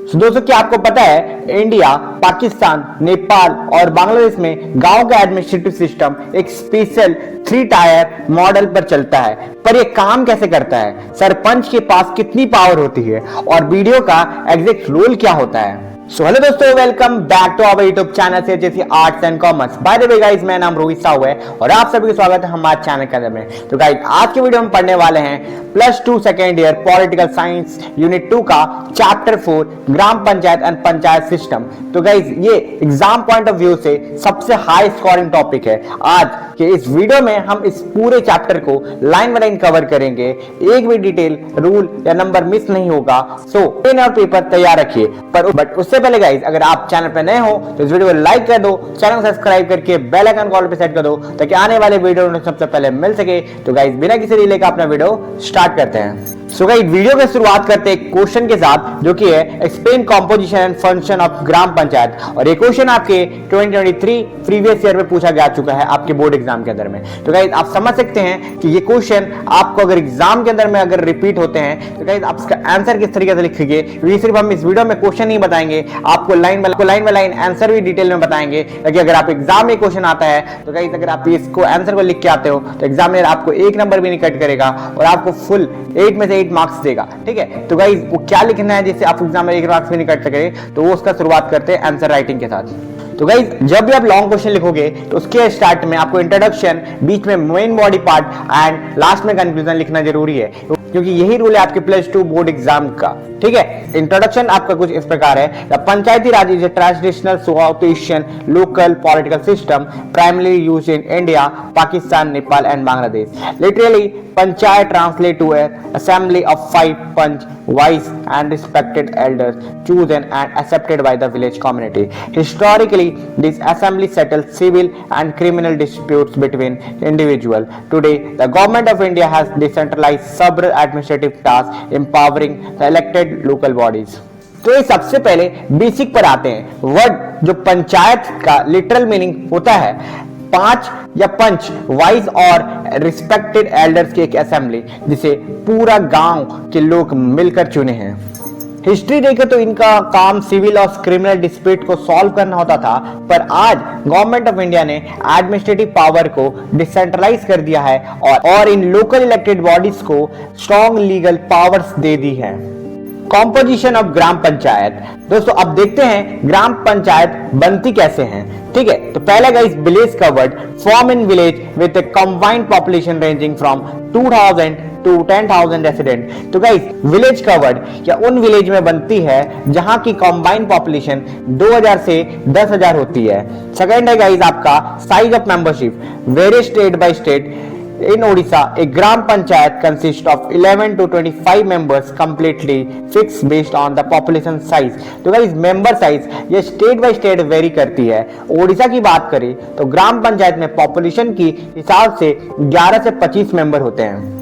दोस्तों क्या आपको पता है इंडिया, पाकिस्तान, नेपाल और बांग्लादेश में गांव का एडमिनिस्ट्रेटिव सिस्टम एक स्पेशल 3 टायर मॉडल पर चलता है। पर यह काम कैसे करता है, सरपंच के पास कितनी पावर होती है और वीडियो का एग्जैक्ट रोल क्या होता है। सो हेलो दोस्तों, welcome back to our YouTube channel से जैसे arts and commerce. By the way guys, मेरा नाम रोहित साहू है और आप सभी का स्वागत है हमारे चैनल के अंदर में। तो गाइस आज के वीडियो में पढ़ने वाले हैं +2 second year political science unit 2 का chapter 4 gram panchayat and panchayat system. तो गाइस ये एग्जाम पॉइंट ऑफ व्यू से सबसे हाई स्कोरिंग टॉपिक है। आज के इस वीडियो में हम इस पूरे चैप्टर को लाइन बाय लाइन कवर करेंगे, एक भी डिटेल, रूल या नंबर मिस नहीं होगा। सो पेन और पेपर तैयार रखिए। बट उससे पहले गाइस, अगर आप चैनल पे नए हो तो इस वीडियो को लाइक कर दो, चैनल को सब्सक्राइब करके बेल आइकन कॉल पे सेट कर दो ताकि आने वाले वीडियो सबसे पहले मिल सके। तो गाइस बिना किसी डिले का अपना वीडियो स्टार्ट करते हैं। सो गाइस वीडियो की शुरुआत करते हैं क्वेश्चन के साथ, जो कि है explain composition and function of gram panchayat. और ये क्वेश्चन आपके 2023 प्रीवियस ईयर में पूछा जा चुका है आपके बोर्ड एग्जाम के अंदर में। तो गाइस आप समझ सकते हैं कि ये क्वेश्चन आपको अगर एग्जाम के अंदर में अगर रिपीट होते हैं तो गाइस आप इसका आंसर किस तरीके से लिखेंगे, ये सिर्फ हम इस वीडियो में क्वेश्चन नहीं बताएंगे, आपको लाइन बाय लाइन आंसर भी डिटेल में बताएंगे। ताकि अगर आप एग्जाम में क्वेश्चन आता है तो गाइस अगर आप इसको आंसर को लिख के आते हो तो एग्जामिनर आपको 1 नंबर भी नहीं कट करेगा और आपको फुल 8 में से 8 मार्क्स देगा। ठीक है, तो गाइस वो क्या लिखना है जिससे आप एग्जाम में 1 मार्क्स भी नहीं कट सके, तो वो उसका शुरुआत करते हैं आंसर राइटिंग के साथ। तो गाइस जब भी आप लॉन्ग क्वेश्चन लिखोगे तो उसके स्टार्ट में आपको इंट्रोडक्शन, बीच में main body part and last में कंक्लूजन लिखना जरूरी है, क्योंकि यही रूल है आपके +2 बोर्ड एग्जाम का। ठीक है, इंट्रोडक्शन आपका कुछ इस प्रकार है। The Panchayati Raj is a traditional South Asian local political system primarily used in India, Pakistan, Nepal and Bangladesh. Literally panchayat translate to assembly of 5 panch wise and respected elders chosen and accepted by the village community. Historically, this assembly settled civil and criminal disputes between individuals. Today, the government of India has decentralized several administrative tasks, empowering the elected local bodies. तो ये सबसे पहले basic पर आते हैं। Word जो पंचायत का literal meaning होता है 5 या पंच, वाइज और रिस्पेक्टेड एल्डर्स की एक असेंबली जिसे पूरा गांव के लोग मिलकर चुने हैं। हिस्ट्री देखें तो इनका काम सिविल और क्रिमिनल डिस्प्यूट को सॉल्व करना होता था, पर आज गवर्नमेंट ऑफ इंडिया ने एडमिनिस्ट्रेटिव पावर को डिसेंट्रलाइज कर दिया है और इन लोकल इलेक्टेड बॉडीज को स्ट्रॉन्ग लीगल पावर्स दे दी है। Composition of gram panchayat. दोस्तों अब देखते हैं ग्राम पंचायत बनती कैसे हैं। ठीक है, तो पहला guys village covered form in village with a combined population ranging from 2000 to 10,000 resident. तो गाइस विलेज कवर्ड या उन विलेज में बनती है जहां की कंबाइंड पॉपुलेशन 2000 से 10,000 होती है। सेकंड है गाइस आपका size of membership. Very state by state, in Odisha, a gram panchayat consists of 11 to 25 members, completely fixed based on the population size. तो गाइस मेंबर साइज ये स्टेट बाय स्टेट वेरी करती है। ओडिशा की बात करें तो ग्राम पंचायत में पॉपुलेशन की हिसाब से 11 से 25 मेंबर होते हैं।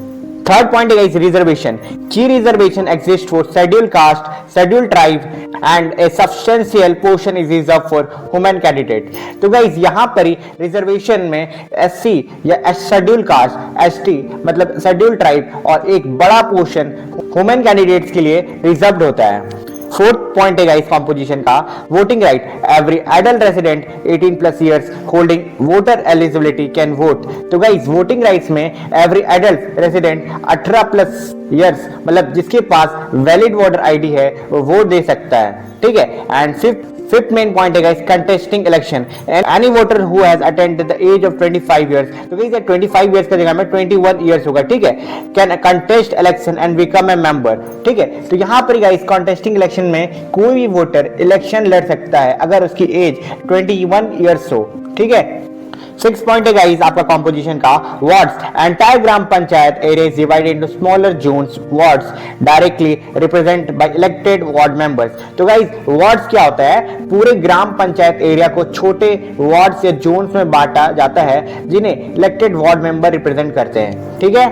थर्ड पॉइंट है रिजर्वेशन। की reservation exist for schedule caste, schedule tribe and A substantial portion is reserve for women candidate. तो गाइस यहाँ पर ही रिजर्वेशन में SC या शेड्यूल कास्ट, ST मतलब शेड्यूल ट्राइब और एक बड़ा पोर्शन वुमेन कैंडिडेट्स के लिए रिजर्व्ड होता है। फोर्थ पॉइंट है गाइस कॉम्पोजिशन का, voting right. Every adult resident 18+ years holding voter eligibility can vote. तो गाइस वोटिंग राइट्स में एवरी एडल्ट रेसिडेंट 18+ ईयर्स मतलब जिसके पास वैलिड वोटर ID है वो वोट दे सकता है। ठीक है, एंड फिफ्थ मेन पॉइंट है guys contesting election. Any voter who has attended the age of 25 years, तो गाइस 25 इयर्स का जगह में 21 इयर्स होगा। ठीक है, can contest election and become a member. ठीक है, तो यहाँ पर गाइस कंटेस्टिंग इलेक्शन में कोई भी वोटर इलेक्शन लड़ सकता है अगर उसकी एज 21 इयर्स हो। ठीक है, 6 पॉइंट है गाइस आपका कॉम्पोजिशन का, wards. Entire gram panchayat area is divided into smaller zones, wards directly represent by elected ward members. तो गाइस वार्ड्स क्या होता है, पूरे ग्राम पंचायत एरिया को छोटे वार्ड्स या जोन्स में बांटा जाता है जिन्हें इलेक्टेड वार्ड मेंबर रिप्रेजेंट करते हैं। ठीक है,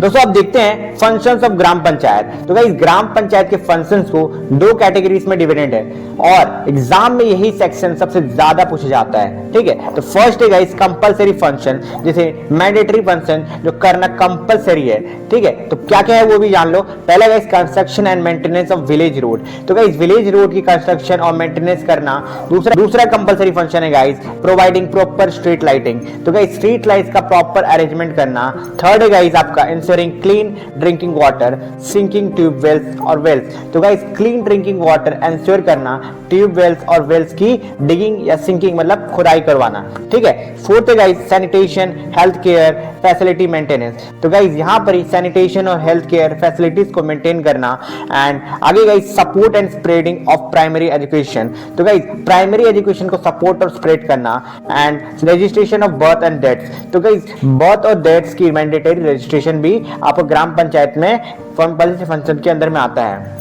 दोस्तों अब देखते हैं फंक्शंस ऑफ ग्राम पंचायत। तो गाइस ग्राम पंचायत के फंक्शंस को दो कैटेगरीज में डिवाइडेड है और एग्जाम में यही सेक्शन सबसे ज्यादा पूछा जाता है, ठीक है। तो फर्स्ट है गाइस कंपलसरी फंक्शन, जैसे मैंडेटरी फंक्शन जो करना कंपलसरी है, ठीक है। तो क्या क्या है वो भी जान लो। पहला guys construction and maintenance of village road, तो गाइस विलेज रोड की कंस्ट्रक्शन और मेंटेनेंस करना दूसरा कंपलसरी फंक्शन है guys providing proper street lighting, तो गाइस स्ट्रीट लाइट्स का प्रॉपर अरेंजमेंट करना। थर्ड है गाइस आपका insuring clean drinking water, sinking tube wells और वेल्स, तो guys clean drinking water insure करना, ट्यूब वेल्स और वेल्स की डिगिंग या सिंकिंग मतलब खुदाई करवाना, ठीक है। फोर्थ है guys sanitation health care facility maintenance, तो गाइस यहां पर ही सैनिटेशन और हेल्थ केयर फैसिलिटीज को मेंटेन करना। एंड आगे guys support and spreading of primary education, तो गाइस प्राइमरी एजुकेशन को सपोर्ट और स्प्रेड करना। And registration of birth and deaths, तो गाइस बर्थ और डेथ्स की मैंडेटरी रजिस्ट्रेशन भी आपको ग्राम पंचायत में कंपलसरी फंक्शन के अंदर में आता है।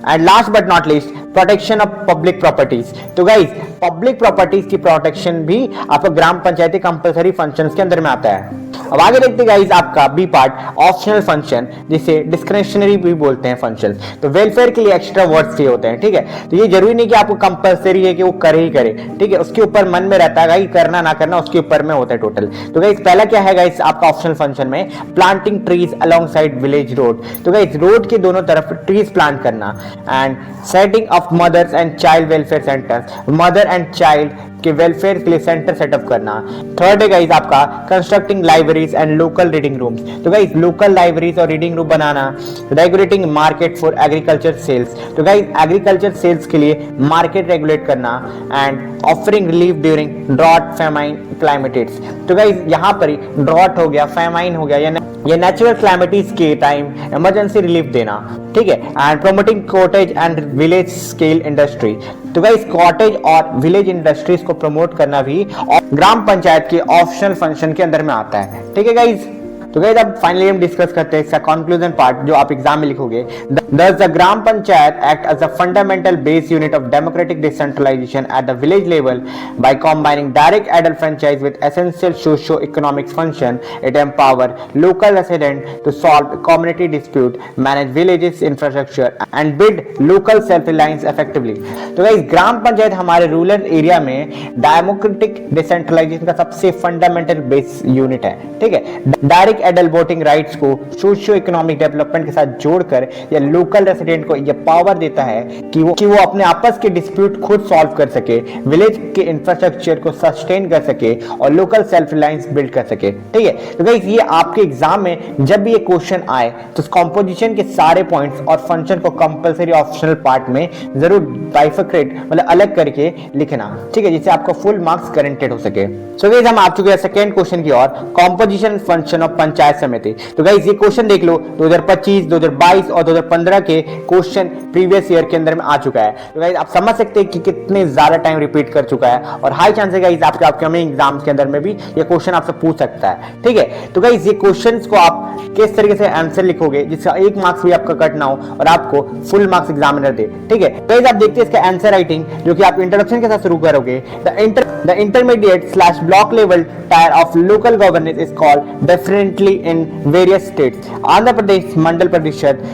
And last but not least protection of public properties, तो गाइस पब्लिक प्रॉपर्टीज की प्रोटेक्शन भी आपको ग्राम पंचायती कंपलसरी फंक्शंस के अंदर में आता है। अब आगे देखते गाइस आपका बी पार्ट ऑप्शनल फंक्शन, जिसे डिस्क्रिशनरी भी बोलते हैं फंक्शन। तो वेलफेयर के लिए एक्स्ट्रा वर्ड्स चाहिए होते हैं, ठीक है। तो ये जरूरी नहीं कि आपको कंपलसरी है कि वो करे ही करे, ठीक है। उसके ऊपर मन में रहता है गाइस करना ना करना उसके ऊपर में होता है टोटल। तो गाइस पहला क्या है गाइस आपका ऑप्शनल फंक्शन में planting trees along side village road, तो गाइस रोड के दोनों तरफ ट्रीज प्लांट करना। And setting of mothers and child welfare centres, mother and child के वेलफेयर के लिए सेंटर सेटअप करना। थर्ड है गाइस आपका constructing libraries and local reading rooms, तो गाइस लोकल लाइब्रेरीज और रीडिंग रूम बनाना। Regulating market for agriculture sales, तो गाइस एग्रीकल्चर सेल्स के लिए मार्केट रेगुलेट करना। And offering relief during drought famine calamities, तो गाइस यहाँ पर ही ड्रॉट हो गया फेमाइन हो गया या नेचुरल क्लाइमेटिस के टाइम इमरजेंसी रिलीफ देना, ठीक है। And promoting cottage and village scale industry, तो गाइस कॉटेज और विलेज इंडस्ट्रीज को प्रमोट करना भी ग्राम पंचायत के ऑप्शनल फंक्शन के अंदर में आता है, ठीक है गाइस। तो गाइस अब फाइनली हम डिस्कस करते हैं इसका कंक्लूजन पार्ट जो आप एग्जाम में लिखोगे। Thus the Gram Panchayat act as a fundamental base unit of democratic decentralization at the village level by combining direct adult franchise with essential socio-economic function. It empower local residents to solve community dispute, manage villages infrastructure and build local self-reliance effectively. तो guys ग्राम पंचायत हमारे rural area में democratic decentralisation का सबसे fundamental base unit है, ठीक है। Direct adult voting rights को socio economic development के साथ जोड़कर या लोकल रेसिडेंट को यह पावर देता है कि वो अपने आपस के डिस्प्यूट खुद सॉल्व कर सके, विलेज के इंफ्रास्ट्रक्चर को सस्टेन कर सके और लोकल सेल्फ रिलायंस बिल्ड कर सके, ठीक है। तो गाइस ये आपके एग्जाम में जब भी ये क्वेश्चन आए तो कंपोजिशन के सारे पॉइंट्स और फंक्शन को कंपलसरी ऑप्शनल पार्ट में जरूर बाइफरकेट मतलब अलग करके लिखना, ठीक है, जिससे आपका फुल मार्क्स गारंटेड हो सके। सो गाइस हम आ चुके हैं सेकंड क्वेश्चन की ओर, कंपोजिशन फंक्शन ऑफ पंचायत समिति। तो गाइस ये क्वेश्चन देख लो 2025, 2022 और 2015 के क्वेश्चन प्रीवियस ईयर के अंदर में आ चुका है। तो गाइस आप समझ सकते हैं कि कितने ज्यादा टाइम रिपीट कर चुका है और हाई चांस है गाइस आपके अपकमिंग एग्जाम्स के अंदर में भी ये क्वेश्चन आपसे पूछ सकता है, ठीक है। तो गाइस ये क्वेश्चंस को आप किस तरीके से आंसर लिखोगे जिसका एक मार्क्स भी आपका कट ना हो और आपको फुल मार्क्स एग्जामिनर दे, ठीक है। तो गाइस आप देखते हैं इसका आंसर राइटिंग जो कि आप इंट्रोडक्शन के साथ शुरू करोगे। The intermediate/block level tier of local governance is called differently in various states. Andhra Pradesh Mandal Parishad,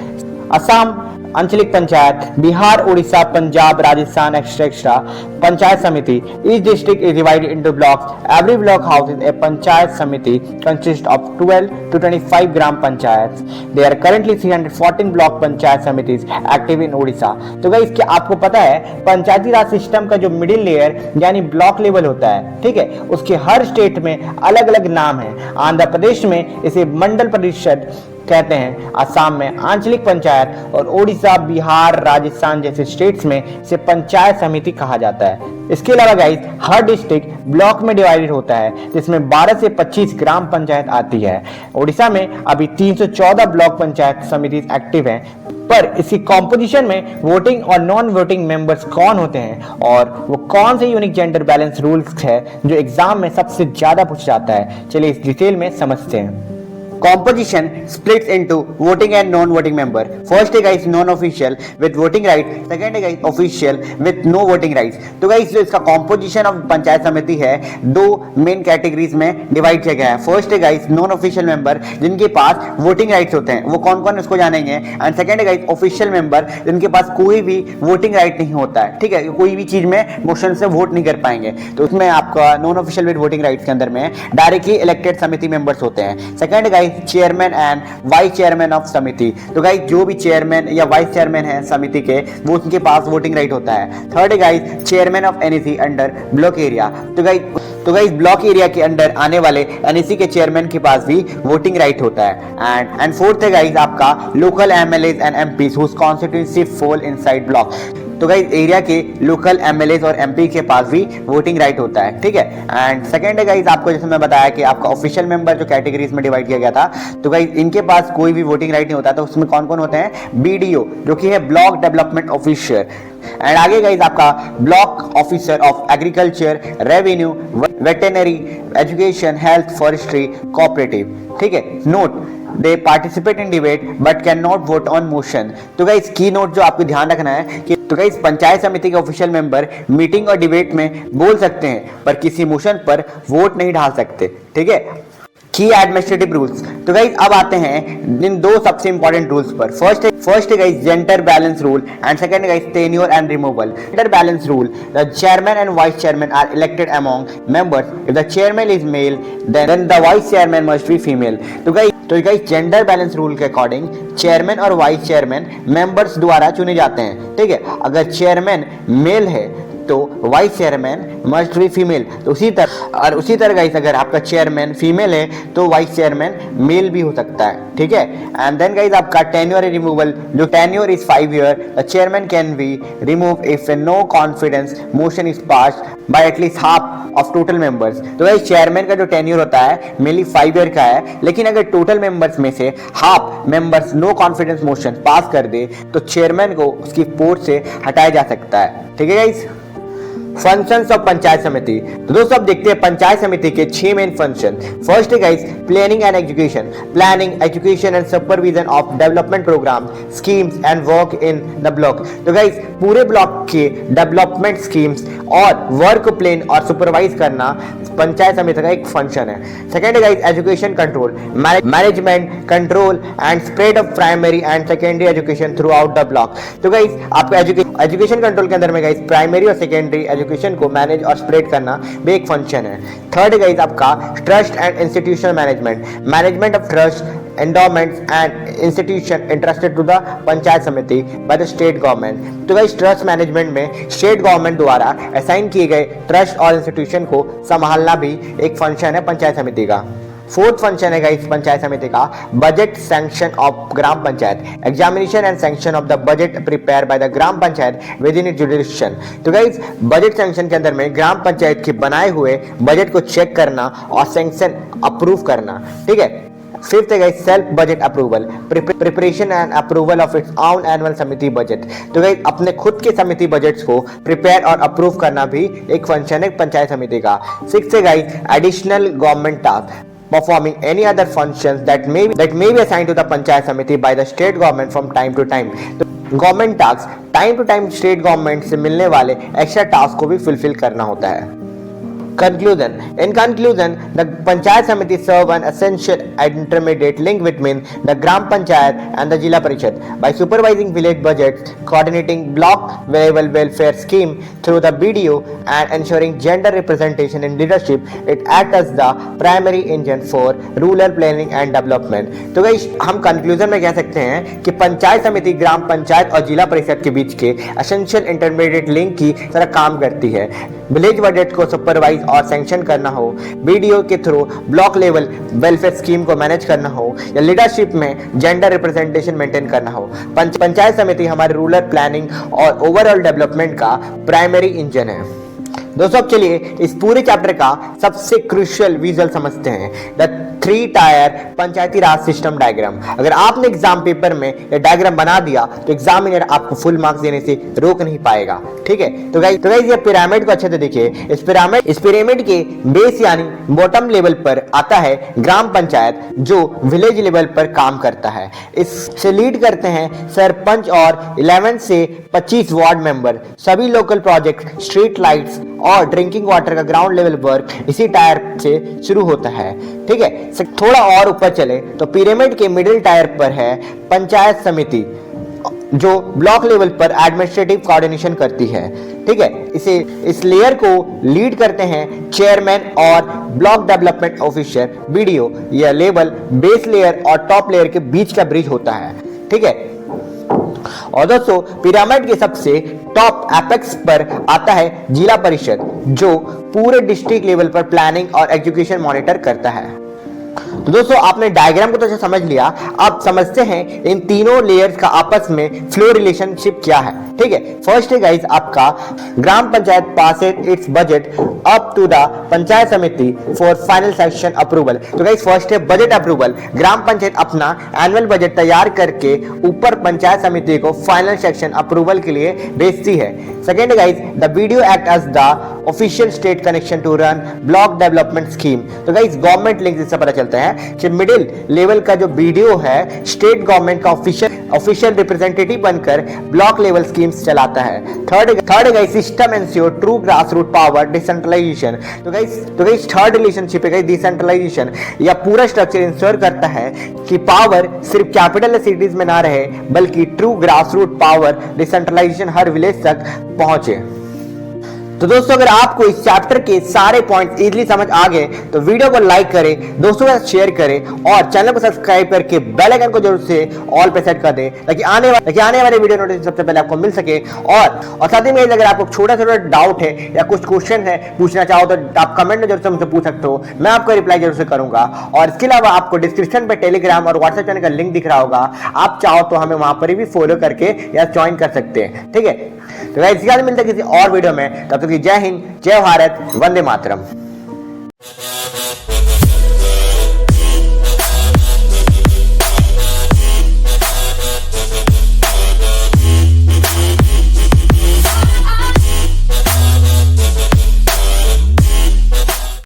Assam आंचलिक पंचायत, बिहार, उड़ीसा, पंजाब, राजस्थान एक्स्ट्रा पंचायत समिति। Each district is divided into blocks. Every block houses a panchayat samiti consists of 12 to 25 gram panchayats. There are currently 314 block panchayat samitis active in Odisha. तो guys क्या आपको पता है पंचायती राज system का जो middle layer यानी block level होता है, ठीक है, उसके हर स्टेट में अलग अलग नाम है। आंध्र प्रदेश में इसे मंडल परिषद कहते हैं, असम में आंचलिक पंचायत और ओडिशा, बिहार, राजस्थान जैसे स्टेट्स में इसे पंचायत समिति कहा जाता है। इसके अलावा गाइस हर डिस्ट्रिक्ट ब्लॉक में डिवाइडेड होता है जिसमें 12 से 25 ग्राम पंचायत आती है। ओडिशा में अभी 314 ब्लॉक पंचायत समिति एक्टिव हैं, पर इसकी कॉम्पोजिशन में वोटिंग और नॉन वोटिंग मेंबर्स कौन होते हैं और वो कौन से यूनिक जेंडर बैलेंस रूल्स है जो एग्जाम में सबसे ज्यादा पूछा जाता है, चलिए इस डिटेल में समझते हैं। composition splits into voting and non-voting member. First है guys non official with voting right, second है guys official with no voting rights. तो guys जो इसका composition of पंचायत समिति है दो मेन कैटेगरीज में डिवाइड किया गया है. फर्स्ट है गाइस नॉन ऑफिशियल मेंबर जिनके पास वोटिंग राइट्स होते हैं, वो कौन कौन इसको जानेंगे. एंड सेकंड है गाइस ऑफिशियल मेंबर जिनके पास कोई भी वोटिंग राइट नहीं होता है. ठीक है, कोई भी चीज में मोशन से वोट नहीं कर पाएंगे. तो उसमें आपका non official with voting rights के अंदर में डायरेक्टली इलेक्टेड समिति मेंबर्स होते हैं. सेकंड है guys chairman and vice chairman of समिति. तो गाइस जो भी चेयरमैन या वाइस चेयरमैन है समिति के वो उनके पास वोटिंग राइट होता है. थर्ड है guys chairman of NEC under block area. तो गाइस ब्लॉक एरिया के अंडर आने वाले एनईसी के चेयरमैन के पास भी वोटिंग राइट होता है. एंड फोर्थ है गाइस आपका local MLAs and MPs whose constituency fall inside block. तो गाइस एरिया के लोकल एमएलएज और एमपी के पास भी वोटिंग राइट होता है. ठीक है. एंड सेकंड है गाइस आपको जैसे मैं बताया कि आपका ऑफिशियल मेंबर जो कैटेगरीज में डिवाइड किया गया था, तो गाइस इनके पास कोई भी वोटिंग राइट नहीं होता. तो उसमें कौन कौन होते हैं, बीडीओ जो कि है ब्लॉक डेवलपमेंट ऑफिसर. एंड आगे गाइस आपका block officer of agriculture, revenue, veterinary, education, health, forestry, cooperative. ठीक है. Note they participate in debate but can not vote on motion. तो गाइस की नोट जो आपको ध्यान रखना है कि तो गाइस पंचायत समिति के ऑफिशियल मेंबर मीटिंग और डिबेट में बोल सकते हैं पर किसी मोशन पर वोट नहीं डाल सकते. ठीक है. की एडमिनिस्ट्रेटिव रूल्स. तो गाइस अब आते हैं इन दो सबसे इंपॉर्टेंट रूल्स पर. फर्स्ट है guys gender balance rule and second है guys tenure and removal. Gender balance rule, the chairman and vice chairman are elected among members. If the chairman is male then the vice chairman must be female. तो guys gender balance rule के according chairman और vice chairman members द्वारा चुने जाते हैं. ठीक है. अगर चेयरमैन मेल है तो vice chairman must be female. तो उसी तरह गाइस अगर आपका चेयरमैन फीमेल है तो वाइस चेयरमैन मेल भी हो सकता है. ठीक है. एंड देन गाइस आपका टेन्योर रिमूवल, जो tenure is 5 year. The chairman can be remove if no confidence motion is passed by at least half of total members. तो गाइस चेयरमैन का जो टेन्योर होता है मेनली 5 ईयर का है, लेकिन अगर टोटल मेंबर्स में से half members no confidence motion pass कर दे तो चेयरमैन को उसकी पोस्ट से हटाया जा सकता है. ठीक है गाइस. फंक्शंस ऑफ पंचायत समिति. तो दोस्तों अब देखते हैं पंचायत समिति के 6 मेन फंक्शन. फर्स्ट है guys planning and education. Planning, education and supervision of development programme, schemes and work in the block. तो गाइस पूरे ब्लॉक के डेवलपमेंट स्कीम्स और वर्क प्लान और सुपरवाइज करना पंचायत समिति का एक फंक्शन है. सेकंड है guys education control, management, control and spread of primary and secondary education throughout the block. तो गाइस आपका एजुकेशन कंट्रोल के अंदर में गाइस प्राइमरी और सेकेंडरी एजुकेशन को मैनेज और स्प्रेड करना भी एक फंक्शन है. थर्ड है गाइस आपका trust and institutional management of trust, endowments and institution entrusted to the panchayat समिति by the state government. तो गाइस ट्रस्ट मैनेजमेंट में स्टेट गवर्नमेंट द्वारा असाइन किए गए ट्रस्ट और इंस्टीट्यूशन को संभालना भी एक फंक्शन है पंचायत समिति का. फोर्थ फंक्शन है गाइस पंचायत समिति का budget sanction of gram panchayat, examination and sanction of the budget prepare by the gram panchayat within it jurisdiction. तो गाइस बजट सैंक्शन के अंदर में ग्राम पंचायत के बनाए हुए बजट को चेक करना और सैंक्शन अप्रूव करना. ठीक है. फिफ्थ है guys self budget approval, preparation and approval of its own annual समिति बजट. तो गाइस अपने खुद के समिति बजट्स को प्रिपेयर और अप्रूव करना भी एक फंक्शन है पंचायत समिति का. सिक्स्थ है guys additional government task, performing any other functions that may be assigned to the panchayat समिति by the state government from time to time. तो government task time to time state government से मिलने वाले extra task को भी fulfil करना होता है. Conclusion. In conclusion, the Panchayat Samiti serve an essential intermediate link between the Gram Panchayat and the Jila Parishad by supervising village budgets, coordinating block level welfare scheme through the BDO and ensuring gender representation in leadership. It acts as the primary engine for rural planning and development. तो guys हम conclusion में कह सकते हैं कि पंचायत समिति ग्राम पंचायत और जिला परिषद के बीच के एसेंशियल इंटरमीडिएट लिंक की तरह काम करती है. विलेज बजट को सुपरवाइज और सैंक्शन करना हो, बीडीओ के through block level welfare scheme को मैनेज करना हो या लीडरशिप में जेंडर रिप्रेजेंटेशन मेंटेन करना हो, पंचायत समिति हमारे रूरल प्लानिंग और ओवरऑल डेवलपमेंट का प्राइमरी इंजन है. दोस्तों अब चलिए इस पूरे चैप्टर का सबसे क्रूशियल विजुअल समझते हैं, the 3 tyre Panchayati Raj system diagram. अगर आपने एग्जाम पेपर में ये डायग्राम बना दिया तो एग्जामिनर आपको फुल मार्क्स देने से रोक नहीं पाएगा, ठीक है। तो गाइस ये पिरामिड को अच्छे से देखिए। इस पिरामिड के बेस यानी बॉटम लेवल पर आता है ग्राम पंचायत, जो विलेज लेवल पर काम करता है। इससे लीड करते हैं सरपंच और 11 से 25 वार्ड मेंबर। सभी लोकल प्रोजेक्ट, स्ट्रीट लाइट्स और ड्रिंकिंग वाटर का ग्राउंड लेवल वर्क इसी टायर से शुरू होता है, ठीक है। थोड़ा और ऊपर चले तो पिरामिड के मिडिल टायर पर है पंचायत समिति, जो ब्लॉक लेवल पर एडमिनिस्ट्रेटिव कोऑर्डिनेशन करती है, ठीक है। इस लेयर को लीड करते हैं चेयरमैन और ब्लॉक डेवलपमेंट ऑफिसर, बीडीओ। यह लेवल बेस लेयर और टॉप लेयर के बीच का ब्रिज होता है, ठीक है। और दोस्तों पिरामिड के सबसे टॉप एपेक्स पर आता है जिला परिषद, जो पूरे डिस्ट्रिक्ट लेवल पर प्लानिंग और एजुकेशन मॉनिटर करता है। तो दोस्तों आपने डायग्राम को तो अच्छा समझ लिया, अब समझते हैं इन तीनों लेयर्स का आपस में फ्लो रिलेशनशिप क्या है, ठीक है। फर्स्ट है गाइस आपका gram panchayat passes its budget up to the panchayat samiti for final sanction approval. तो गाइस फर्स्ट है बजट अप्रूवल। ग्राम पंचायत अपना एनुअल बजट तैयार करके ऊपर पंचायत समिति को फाइनल सेक्शन अप्रूवल के लिए भेजती है। Second guys the video act as the official state connection to run block development scheme. तो गाइस गवर्नमेंट लिंक इससे पता चलता है कि मिडिल लेवल का जो वीडियो है स्टेट गवर्नमेंट का ऑफिशियल रिप्रेजेंटेटिव बनकर ब्लॉक लेवल स्कीम्स चलाता है। Third guys system ensure true grass root power decentralisation. तो गाइस थर्ड रिलेशनशिप है डिसेंट्रलाइजेशन। यह पूरा स्ट्रक्चर इंश्योर करता है कि पावर सिर्फ कैपिटल सिटीज में ना रहे, बल्कि true grass root power decentralisation हर विलेज तक पहुंचे। तो दोस्तों अगर आपको इस चैप्टर के सारे पॉइंट्स इजीली समझ आ गए तो वीडियो को लाइक करें, दोस्तों के साथ शेयर करें और चैनल को सब्सक्राइब करके बेल आइकन को जरूर से ऑल पे सेट कर दें, ताकि आने वाले वीडियो नोटिफिकेशन सबसे पहले आपको मिल सके। और साथ ही में अगर आपको छोटा डाउट है या कुछ क्वेश्चन है पूछना चाहो तो आप कमेंट में जरूर से मुझसे पूछ सकते हो, मैं आपको रिप्लाई जरूर से करूंगा। और इसके अलावा आपको डिस्क्रिप्शन पे टेलीग्राम और व्हाट्सएप चैनल का लिंक दिख रहा होगा, आप चाहो तो हमें वहां पर भी फॉलो करके या ज्वाइन कर सकते हैं, ठीक है। तो गाइस इसके बाद मिलते हैं किसी और वीडियो में, तब तक जय हिंद, जय भारत, वंदे मातरम।